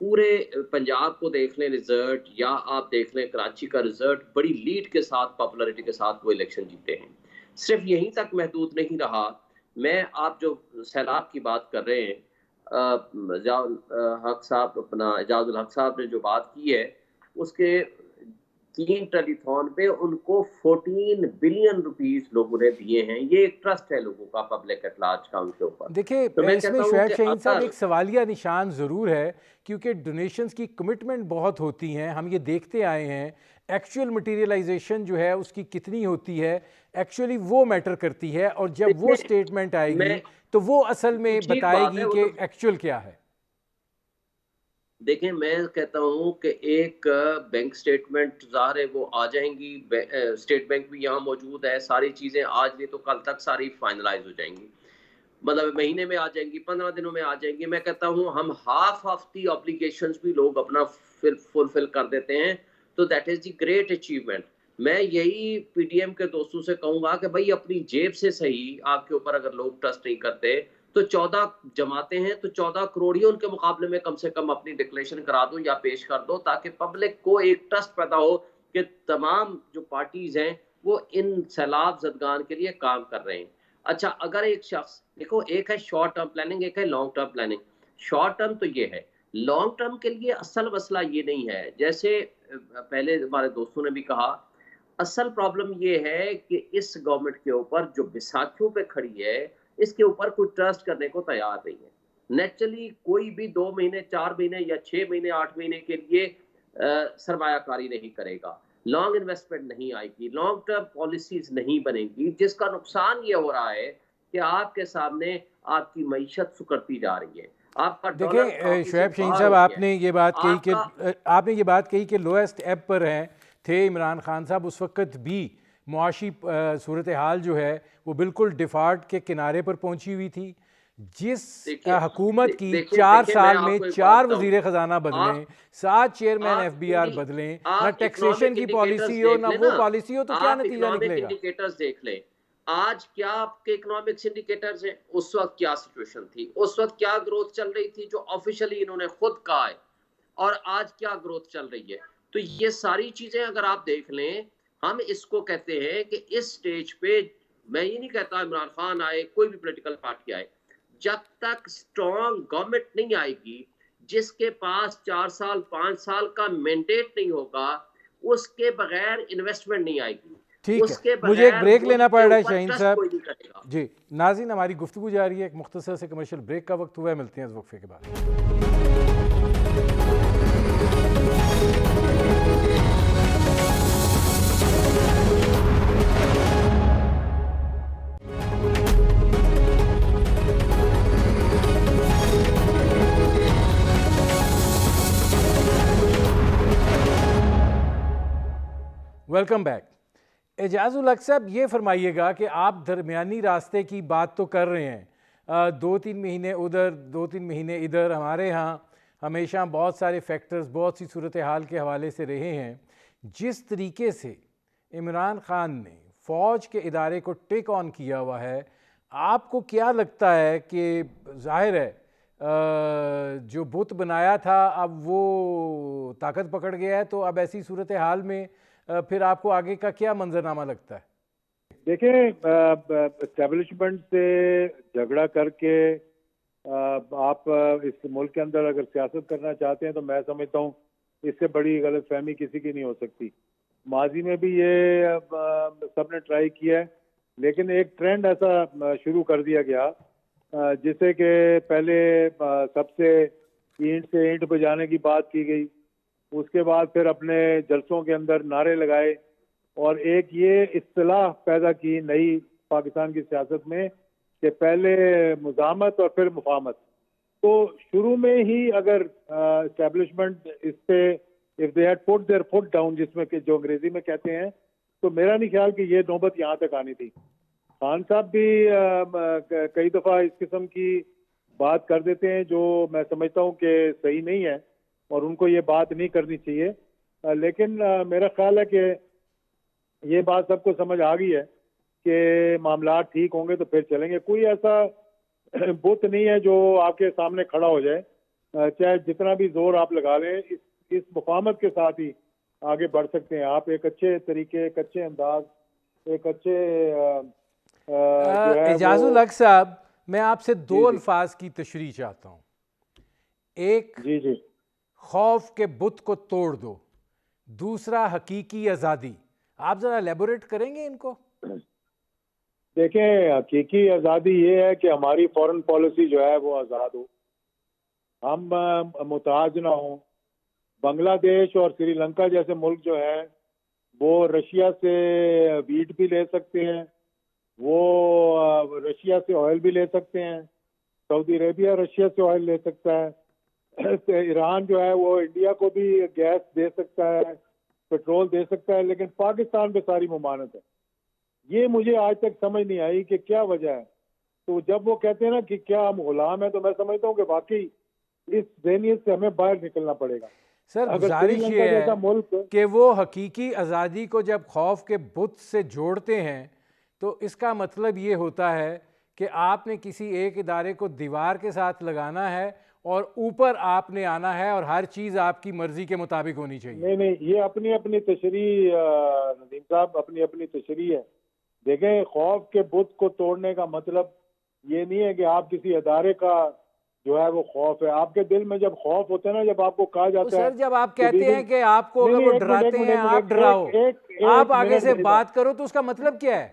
پورے پنجاب کو دیکھ لیں رزلٹ, یا آپ دیکھ لیں کراچی کا رزلٹ, بڑی لیڈ کے ساتھ پاپولیرٹی کے ساتھ وہ الیکشن جیتے ہیں. صرف یہیں تک محدود نہیں رہا. میں آپ جو سیلاب کی بات کر رہے ہیں, حق صاحب اعجاز الحق صاحب نے جو بات کی ہے, اس کے 3 ٹیلی تھون پہ ان کو 14 بلین روپیز لوگوں نے دیے ہیں. یہ ایک ٹرسٹ ہے لوگوں کا, پبلک ایٹ لارج کا ان کے اوپر. دیکھیں, اس میں شعیب شاہین صاحب ایک سوالیہ نشان ضرور ہے, کیونکہ ڈونیشنز کی کمٹمنٹ بہت ہوتی ہیں, ہم یہ دیکھتے آئے ہیں. ایکچوئل مٹیریلائزیشن جو ہے اس کی کتنی ہوتی ہے, ایکچولی وہ میٹر کرتی ہے, اور جب وہ سٹیٹمنٹ آئے گی تو وہ اصل میں بتائے گی کہ ایکچوئل کیا ہے. دیکھیں, میں کہتا ہوں کہ ایک بینک سٹیٹمنٹ ظاہر ہے وہ آ جائیں گی, اسٹیٹ بینک بھی یہاں موجود ہے, ساری چیزیں آج نہیں تو کل تک ساری فائنلائز ہو جائیں گی, مطلب مہینے میں آ جائیں گی, 15 دنوں میں آ جائیں گی. میں کہتا ہوں ہم ہاف آف دی اوبلیگیشنز بھی لوگ اپنا فلفل کر دیتے ہیں, تو that is the great achievement. میں یہی پی ٹی ایم کے دوستوں سے کہوں گا کہ بھائی اپنی جیب سے صحیح, آپ کے اوپر اگر لوگ ٹرسٹ نہیں کرتے تو 14 جماعتیں ہیں, تو 14 کروڑ ہی ان کے مقابلے میں کم سے کم اپنی ڈکلیریشن کرا دو یا پیش کر دو, تاکہ پبلک کو ایک ٹرسٹ پیدا ہو کہ تمام جو پارٹیز ہیں وہ ان سیلاب زدگان کے لیے کام کر رہے ہیں. اچھا, اگر ایک شخص دیکھو, ایک ہے شارٹ ٹرم پلاننگ, ایک ہے long term planning. Short term تو یہ ہے, لانگ ٹرم کے لیے اصل مسئلہ یہ نہیں ہے, جیسے پہلے ہمارے دوستوں نے بھی کہا, اصل پرابلم یہ ہے کہ اس گورنمنٹ کے اوپر جو بیساکھیوں پہ کھڑی ہے, اس کے اوپر کوئی ٹرسٹ کرنے کو تیار نہیں ہے. نیچرلی کوئی بھی 2 مہینے 4 مہینے یا 6 مہینے 8 مہینے کے لیے سرمایہ کاری نہیں کرے گا, لانگ انویسٹمنٹ نہیں آئے گی, لانگ ٹرم پالیسیز نہیں بنے گی, جس کا نقصان یہ ہو رہا ہے کہ آپ کے سامنے آپ کی معیشت سکڑتی جا رہی ہے. دیکھیں شعیب شاہین صاحب, آپ نے یہ بات کہی کہ لوئسٹ ایب پر ہیں تھے عمران خان صاحب, اس وقت بھی معاشی صورتحال جو ہے وہ بالکل ڈیفالٹ کے کنارے پر پہنچی ہوئی تھی. جس حکومت کی 4 سال میں 4 وزیر خزانہ بدلیں, 7 چیئرمین ایف بی آر بدلیں, نہ ٹیکسیشن کی پالیسی ہو نہ وہ پالیسی ہو, تو کیا نتیجہ نکلے گا؟ انڈیکیٹرز دیکھ لیں, آج کیا آپ کے اکنامکس انڈیکیٹرز ہیں, اس وقت کیا سچویشن تھی, اس وقت کیا گروتھ چل رہی تھی جو آفیشلی انہوں نے خود کہا ہے, اور آج کیا گروتھ چل رہی ہے. تو یہ ساری چیزیں اگر آپ دیکھ لیں, ہم اس کو کہتے ہیں کہ اس سٹیج پہ, میں یہ نہیں کہتا عمران خان آئے, کوئی بھی پولیٹیکل پارٹی آئے, جب تک سٹرونگ گورنمنٹ نہیں آئے گی جس کے پاس 4 سال 5 سال کا مینڈیٹ نہیں ہوگا, اس کے بغیر انویسٹمنٹ نہیں آئے گی. ٹھیک ہے, مجھے ایک بریک لینا پڑ رہا ہے شاہین صاحب. جی ناظرین, ہماری گفتگو جاری ہے, ایک مختصر سے کمرشل بریک کا وقت ہوا ہے, ملتے ہیں اس وقفے کے بعد. Welcome back. اعجاز الحق صاحب, یہ فرمائیے گا کہ آپ درمیانی راستے کی بات تو کر رہے ہیں, 2-3 مہینے ادھر 2-3 مہینے ادھر. ہمارے ہاں ہمیشہ بہت سارے فیکٹرز بہت سی صورتحال کے حوالے سے رہے ہیں. جس طریقے سے عمران خان نے فوج کے ادارے کو ٹیک آن کیا ہوا ہے, آپ کو کیا لگتا ہے کہ ظاہر ہے جو بت بنایا تھا اب وہ طاقت پکڑ گیا ہے, تو اب ایسی صورتحال میں پھر آپ کو آگے کا کیا منظرنامہ لگتا ہے؟ دیکھیں اسٹیبلشمنٹ سے جھگڑا کر کے آپ اس ملک کے اندر اگر سیاست کرنا چاہتے ہیں تو میں سمجھتا ہوں اس سے بڑی غلط فہمی کسی کی نہیں ہو سکتی. ماضی میں بھی یہ سب نے ٹرائی کیا ہے، لیکن ایک ٹرینڈ ایسا شروع کر دیا گیا جسے کہ پہلے سب سے اینٹ سے اینٹ بجانے کی بات کی گئی، اس کے بعد پھر اپنے جلسوں کے اندر نعرے لگائے اور ایک یہ اصطلاح پیدا کی نئی پاکستان کی سیاست میں کہ پہلے مزاحمت اور پھر مفاہمت. تو شروع میں ہی اگر اسٹیبلشمنٹ اس پہ if they had put their foot down جس میں کہ جو انگریزی میں کہتے ہیں، تو میرا نہیں خیال کہ یہ نوبت یہاں تک آنی تھی. خان صاحب بھی کئی دفعہ اس قسم کی بات کر دیتے ہیں جو میں سمجھتا ہوں کہ صحیح نہیں ہے اور ان کو یہ بات نہیں کرنی چاہیے، لیکن میرا خیال ہے کہ یہ بات سب کو سمجھ آ گئی ہے کہ معاملات ٹھیک ہوں گے تو پھر چلیں گے. کوئی ایسا بت نہیں ہے جو آپ کے سامنے کھڑا ہو جائے، چاہے جتنا بھی زور آپ لگا لیں، اس مفاہمت کے ساتھ ہی آگے بڑھ سکتے ہیں آپ. ایک اچھے طریقے، ایک اچھے انداز، ایک اچھے اعجاز الحق صاحب، میں آپ سے دو الفاظ کی تشریح چاہتا ہوں. ایک جی خوف کے بت کو توڑ دو، دوسرا حقیقی آزادی. آپ ذرا ایلیبوریٹ کریں گے ان کو؟ دیکھیں، حقیقی آزادی یہ ہے کہ ہماری فورن پالیسی جو ہے وہ آزاد ہو، ہم محتاج نہ ہوں. بنگلہ دیش اور سری لنکا جیسے ملک جو ہیں وہ رشیا سے ویٹ بھی لے سکتے ہیں، وہ رشیا سے آئل بھی لے سکتے ہیں، سعودی عربیہ رشیا سے آئل لے سکتا ہے، ایران جو ہے وہ انڈیا کو بھی گیس دے سکتا ہے، پیٹرول دے سکتا ہے، لیکن پاکستان پہ ساری ممانعت ہے. یہ مجھے آج تک سمجھ نہیں آئی کہ کیا وجہ ہے. تو جب وہ کہتے ہیں نا کہ کیا ہم غلام ہیں، تو میں سمجھتا ہوں کہ واقعی اس ذہنیت سے ہمیں باہر نکلنا پڑے گا. سر گزارش یہ ہے کہ وہ حقیقی آزادی کو جب خوف کے بت سے جوڑتے ہیں تو اس کا مطلب یہ ہوتا ہے کہ آپ نے کسی ایک ادارے کو دیوار کے ساتھ لگانا ہے اور اوپر آپ نے آنا ہے اور ہر چیز آپ کی مرضی کے مطابق ہونی چاہیے. نہیں، یہ اپنی اپنی تشریح ندیم صاحب، اپنی اپنی تشریح ہے. دیکھیں، خوف کے بت کو توڑنے کا مطلب یہ نہیں ہے کہ آپ کسی ادارے کا جو ہے وہ خوف ہے. آپ کے دل میں جب خوف ہوتا ہے نا، جب آپ کو کہا جاتا ہے، سر جب آپ کہتے ہیں کہ آپ کو اگر وہ ڈراتے ہیں آپ ڈراؤ، آپ آگے سے بات کرو، تو اس کا مطلب کیا ہے؟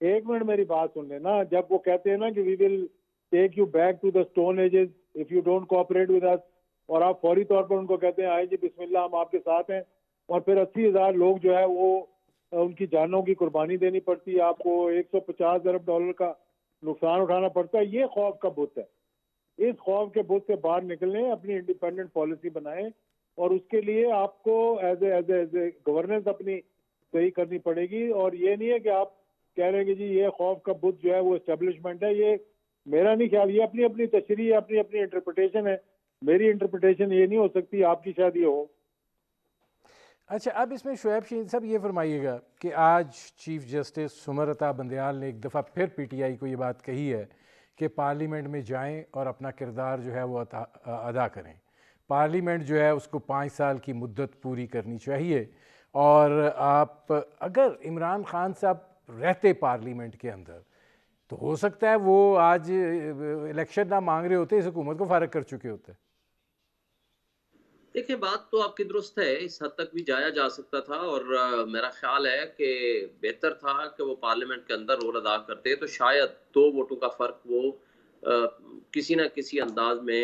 ایک منٹ میری بات سن لینا. جب وہ کہتے ہیں نا کہ we will take you back to the stone ages if you don't cooperate with us, اور آپ فوری طور پر ان کو کہتے ہیں آئے جی بسم اللہ ہم آپ کے ساتھ ہیں، اور پھر 80,000 لوگ جو ہے وہ ان کی جانوں کی قربانی دینی پڑتی ہے، آپ کو $150 ارب کا نقصان اٹھانا پڑتا ہے. یہ خوف کا بت ہے. اس خوف کے بت سے باہر نکلنے، اپنی انڈیپینڈنٹ پالیسی بنائیں، اور اس کے لیے آپ کو ایز اے گورننس اپنی صحیح کرنی پڑے گی. اور یہ نہیں ہے کہ آپ کہہ رہے ہیں کہ جی یہ خوف کا بت جو ہے وہ اسٹیبلشمنٹ ہے. یہ میرا نہیں خیال، یہ اپنی اپنی تشریح ہے، اپنی اپنی انٹرپریٹیشن ہے. میری انٹرپریٹیشن یہ نہیں ہو سکتی، آپ کی شاید یہ ہو. اچھا، اب اس میں شعیب شہین صاحب یہ فرمائیے گا کہ آج چیف جسٹس سمر عطا بندیال نے ایک دفعہ پھر پی ٹی آئی کو یہ بات کہی ہے کہ پارلیمنٹ میں جائیں اور اپنا کردار جو ہے وہ ادا کریں. پارلیمنٹ جو ہے اس کو 5 سال کی مدت پوری کرنی چاہیے، اور آپ اگر عمران خان صاحب رہتے پارلیمنٹ کے اندر تو ہو سکتا ہے وہ آج الیکشن نہ مانگ رہے ہوتے، اس حکومت کو فارغ کر چکے ہوتے. دیکھیں، بات تو آپ کی درست ہے، اس حد تک بھی جایا جا سکتا تھا، اور میرا خیال ہے کہ بہتر تھا کہ وہ پارلیمنٹ کے اندر رول ادا کرتے تو شاید 2 ووٹوں کا فرق وہ کسی نہ کسی انداز میں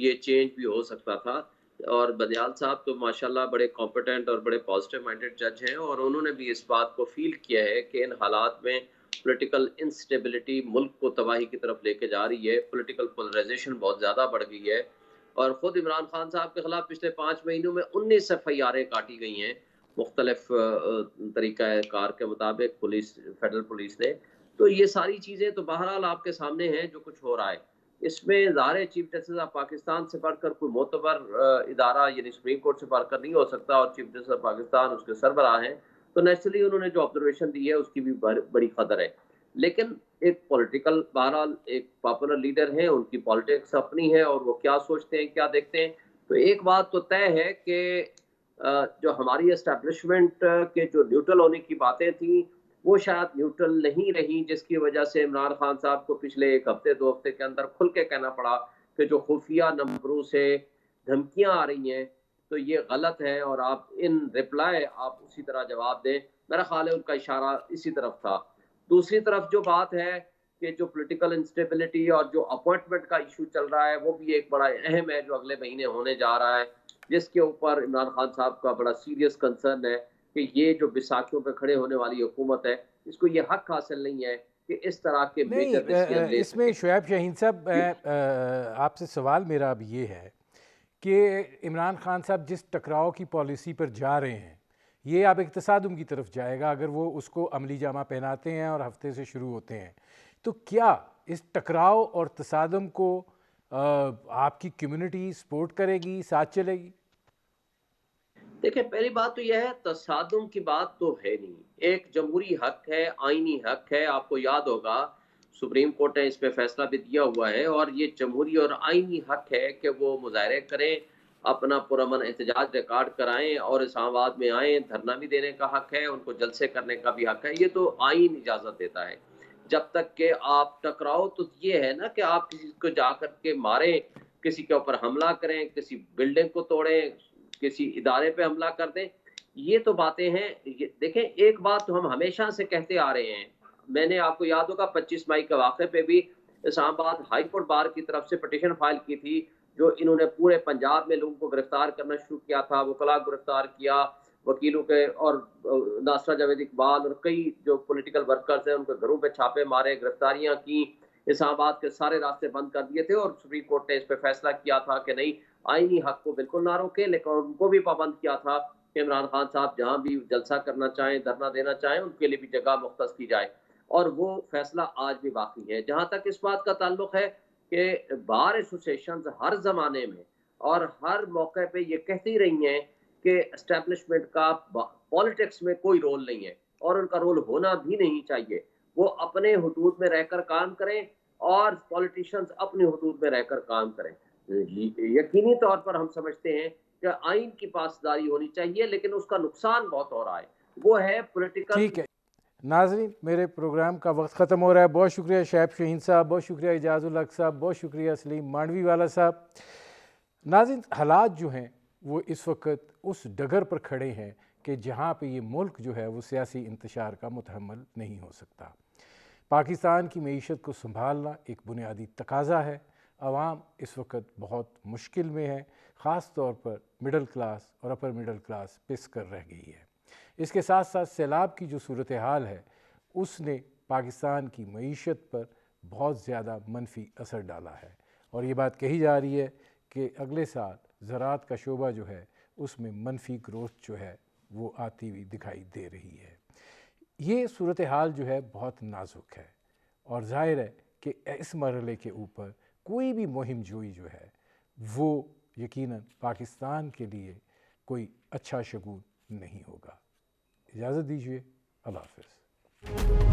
یہ چینج بھی ہو سکتا تھا. اور بندیال صاحب تو ماشاءاللہ بڑے کمپیٹنٹ اور بڑے پازیٹیو مائنڈڈ جج ہیں، اور انہوں نے بھی اس بات کو فیل کیا ہے کہ ان حالات میں پولیٹیکل انسٹیبلٹی ملک کو تباہی کی طرف لے کے جا رہی ہے، پولیٹیکل پولرائزیشن بہت زیادہ بڑھ گئی ہے. اور خود عمران خان صاحب کے خلاف پچھلے 5 مہینوں میں 19 FIR کاٹی گئی ہیں مختلف طریقہ کار کے مطابق فیڈرل پولیس نے. تو یہ ساری چیزیں تو بہرحال آپ کے سامنے ہیں جو کچھ ہو رہا ہے. اس میں ظاہر چیف جسٹس آف پاکستان سے بڑھ کر کوئی معتبر ادارہ یعنی سپریم کورٹ سے بڑھ کر نہیں ہو سکتا، اور چیف جسٹس آف پاکستان اس کے سربراہ ہیں، تو نیچرلی انہوں نے جو آبزرویشن دی ہے اس کی بھی بڑی قدر ہے. لیکن ایک پولیٹیکل بہرحال ایک پاپولر لیڈر ہیں، ان کی پالیٹکس اپنی ہے، اور وہ کیا سوچتے ہیں کیا دیکھتے ہیں. تو ایک بات تو طے ہے کہ جو ہماری اسٹیبلشمنٹ کے جو نیوٹرل ہونے کی باتیں تھیں وہ شاید نیوٹرل نہیں رہی، جس کی وجہ سے عمران خان صاحب کو پچھلے ایک ہفتے 2 ہفتے کے اندر کھل کے کہنا پڑا کہ جو خفیہ نمبروں سے دھمکیاں آ رہی ہیں تو یہ غلط ہے، اور آپ ان رپلائی آپ اسی طرح جواب دیں۔ میرا خیال ہے ان کا اشارہ اسی طرف تھا۔ دوسری طرف جو بات ہے کہ جو پولیٹیکل انسٹیبلٹی اور جو اپوائنٹمنٹ کا ایشو چل رہا ہے، وہ بھی ایک بڑا اہم ہے جو اگلے مہینے ہونے جا رہا ہے، جس کے اوپر عمران خان صاحب کا بڑا سیریس کنسرن ہے کہ یہ جو بیساکھیوں پہ کھڑے ہونے والی حکومت ہے، اس کو یہ حق حاصل نہیں ہے کہ اس طرح کے میجر ڈیسیژن لے اس میں شعیب شاہین صاحب آپ سے سوال میرا اب یہ ہے کہ عمران خان صاحب جس ٹکراؤ کی پالیسی پر جا رہے ہیں، یہ اب تصادم کی طرف جائے گا اگر وہ اس کو عملی جامہ پہناتے ہیں اور ہفتے سے شروع ہوتے ہیں، تو کیا اس ٹکراؤ اور تصادم کو آپ کی کمیونٹی سپورٹ کرے گی، ساتھ چلے گی؟ دیکھیں، پہلی بات تو یہ ہے، تصادم کی بات تو ہے نہیں، ایک جمہوری حق ہے، آئینی حق ہے۔ آپ کو یاد ہوگا سپریم کورٹ نے اس پہ فیصلہ بھی دیا ہوا ہے، اور یہ جمہوری اور آئینی حق ہے کہ وہ مظاہرے کریں، اپنا پرامن احتجاج ریکارڈ کرائیں اور اسلام آباد میں آئیں، دھرنا بھی دینے کا حق ہے، ان کو جلسے کرنے کا بھی حق ہے، یہ تو آئین اجازت دیتا ہے۔ جب تک کہ آپ ٹکراؤ تو یہ ہے نا کہ آپ کسی کو جا کر کے ماریں، کسی کے اوپر حملہ کریں، کسی بلڈنگ کو توڑیں، کسی ادارے پہ حملہ کر دیں، یہ تو باتیں ہیں۔ دیکھیں، ایک بات تو ہم ہمیشہ سے کہتے آ رہے ہیں، میں نے آپ کو یاد ہوگا 25 مئی کے واقعے پہ بھی اسلام آباد ہائی کورٹ بار کی طرف سے پٹیشن فائل کی تھی، جو انہوں نے پورے پنجاب میں لوگوں کو گرفتار کرنا شروع کیا تھا، وکلاء گرفتار کیا، وکیلوں کے، اور ناصرہ جاوید اقبال اور کئی جو پولیٹیکل ورکرز ہیں ان کے گھروں پہ چھاپے مارے، گرفتاریاں کی، اسلام آباد کے سارے راستے بند کر دیے تھے، اور سپریم کورٹ نے اس پہ فیصلہ کیا تھا کہ نہیں، آئینی حق کو بالکل نہ روکے، لیکن ان کو بھی پابند کیا تھا کہ عمران خان صاحب جہاں بھی جلسہ کرنا چاہیں، دھرنا دینا چاہیں، ان کے لیے بھی جگہ مختص کی جائے، اور وہ فیصلہ آج بھی باقی ہے۔ جہاں تک اس بات کا تعلق ہے کہ بار ایسوسیشنز ہر زمانے میں اور ہر موقع پہ یہ کہتی رہی ہیں کہ اسٹیبلشمنٹ کا پالیٹکس میں کوئی رول نہیں ہے، اور ان کا رول ہونا بھی نہیں چاہیے، وہ اپنے حدود میں رہ کر کام کریں اور پولیٹیشنز اپنے حدود میں رہ کر کام کریں۔ یقینی طور پر ہم سمجھتے ہیں کہ آئین کی پاسداری ہونی چاہیے، لیکن اس کا نقصان بہت ہو رہا ہے، وہ ہے پولیٹیکل۔ ٹھیک ہے ناظرین، میرے پروگرام کا وقت ختم ہو رہا ہے۔ بہت شکریہ شعیب شاہین صاحب، بہت شکریہ اعجاز الحق صاحب، بہت شکریہ سلیم مانڈوی والا صاحب۔ ناظرین، حالات جو ہیں وہ اس وقت اس ڈگر پر کھڑے ہیں کہ جہاں پہ یہ ملک جو ہے وہ سیاسی انتشار کا متحمل نہیں ہو سکتا۔ پاکستان کی معیشت کو سنبھالنا ایک بنیادی تقاضا ہے۔ عوام اس وقت بہت مشکل میں ہے، خاص طور پر مڈل کلاس اور اپر مڈل کلاس پس کر رہ گئی ہے۔ اس کے ساتھ ساتھ سیلاب کی جو صورتحال ہے اس نے پاکستان کی معیشت پر بہت زیادہ منفی اثر ڈالا ہے، اور یہ بات کہی جا رہی ہے کہ اگلے سال زراعت کا شعبہ جو ہے اس میں منفی گروتھ جو ہے وہ آتی ہوئی دکھائی دے رہی ہے۔ یہ صورتحال جو ہے بہت نازک ہے، اور ظاہر ہے کہ اس مرحلے کے اوپر کوئی بھی مہم جوئی جو ہے وہ یقیناً پاکستان کے لیے کوئی اچھا شگون نہیں ہوگا۔ اجازت دیجیے، اللہ حافظ۔